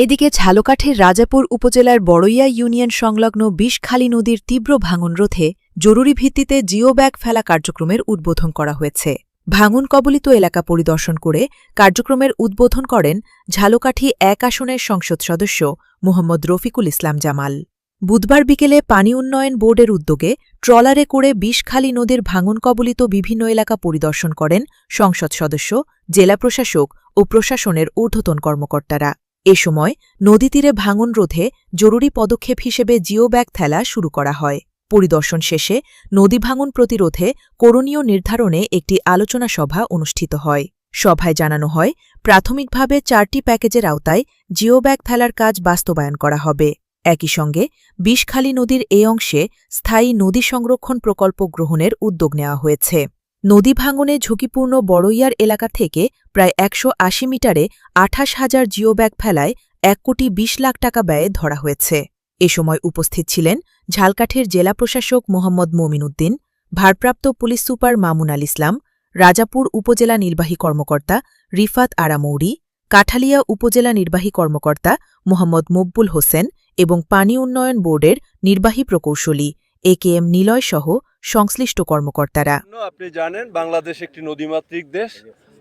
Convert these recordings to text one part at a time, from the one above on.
এদিকে ঝালকাঠির রাজাপুর উপজেলার বড়ইয়া ইউনিয়ন সংলগ্ন বিষখালী নদীর তীব্র ভাঙন রোধে জরুরি ভিত্তিতে জিও ব্যাগ ফেলা কার্যক্রমের উদ্বোধন করা হয়েছে। ভাঙন কবলিত এলাকা পরিদর্শন করে কার্যক্রমের উদ্বোধন করেন ঝালকাঠি ১ আসনের সংসদ সদস্য মোহাম্মদ রফিকুল ইসলাম জামাল। বুধবার বিকেলে পানি উন্নয়ন বোর্ডের উদ্যোগে ট্রলারে করে বিষখালী নদীর ভাঙন কবলিত বিভিন্ন এলাকা পরিদর্শন করেন সংসদ সদস্য, জেলা প্রশাসক ও প্রশাসনের ঊর্ধ্বতন কর্মকর্তারা। এ সময় নদীতীরে ভাঙন রোধে জরুরি পদক্ষেপ হিসেবে জিও ব্যাগ ফেলা শুরু করা হয়। পরিদর্শন শেষে নদী ভাঙন প্রতিরোধে করণীয় নির্ধারণে একটি আলোচনা সভা অনুষ্ঠিত হয়। সভায় জানানো হয়, প্রাথমিকভাবে ৪টি প্যাকেজের আওতায় জিও ব্যাগ ফেলার কাজ বাস্তবায়ন করা হবে। একই সঙ্গে বিষখালী নদীর এ অংশে স্থায়ী নদী সংরক্ষণ প্রকল্প গ্রহণের উদ্যোগ নেওয়া হয়েছে। নদী ভাঙনে ঝুঁকিপূর্ণ বড়ইয়ার এলাকা থেকে প্রায় ১৮০ মিটারে ২৮,০০০ জিও ব্যাগ ফেলায় ১,২০,০০,০০০ টাকা ব্যয়ে ধরা হয়েছে। এ সময় উপস্থিত ছিলেন ঝালকাঠির জেলা প্রশাসক মোহাম্মদ মমিন উদ্দিন, ভারপ্রাপ্ত পুলিশ সুপার মামুন আল ইসলাম, রাজাপুর উপজেলা নির্বাহী কর্মকর্তা রিফাত আরা মৌরি, কাঠালিয়া উপজেলা নির্বাহী কর্মকর্তা মোহাম্মদ মকবুল হোসেন এবং পানি উন্নয়ন বোর্ডের নির্বাহী প্রকৌশলী একেএম নিলয় সহ সংশ্লিষ্ট কর্মকর্তারা। আপনি জানেন, বাংলাদেশ একটি নদীমাতৃক দেশ।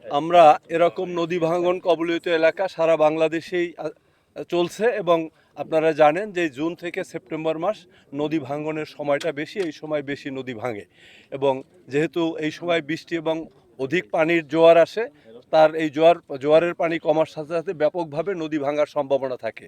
আমরা এরকম নদী ভাঙন কবলিত এলাকা সারা বাংলাদেশেই চলছে এবং আপনারা জানেন যে জুন থেকে সেপ্টেম্বর মাস নদী ভাঙনের সময়টা বেশি, এই সময় বেশি নদী ভাঙে এবং যেহেতু এই সময় বৃষ্টি এবং অধিক পানির জোয়ার আসে, তার এই জোয়ারের পানি কমার সাথে সাথে ব্যাপকভাবে নদী ভাঙার সম্ভাবনা থাকে।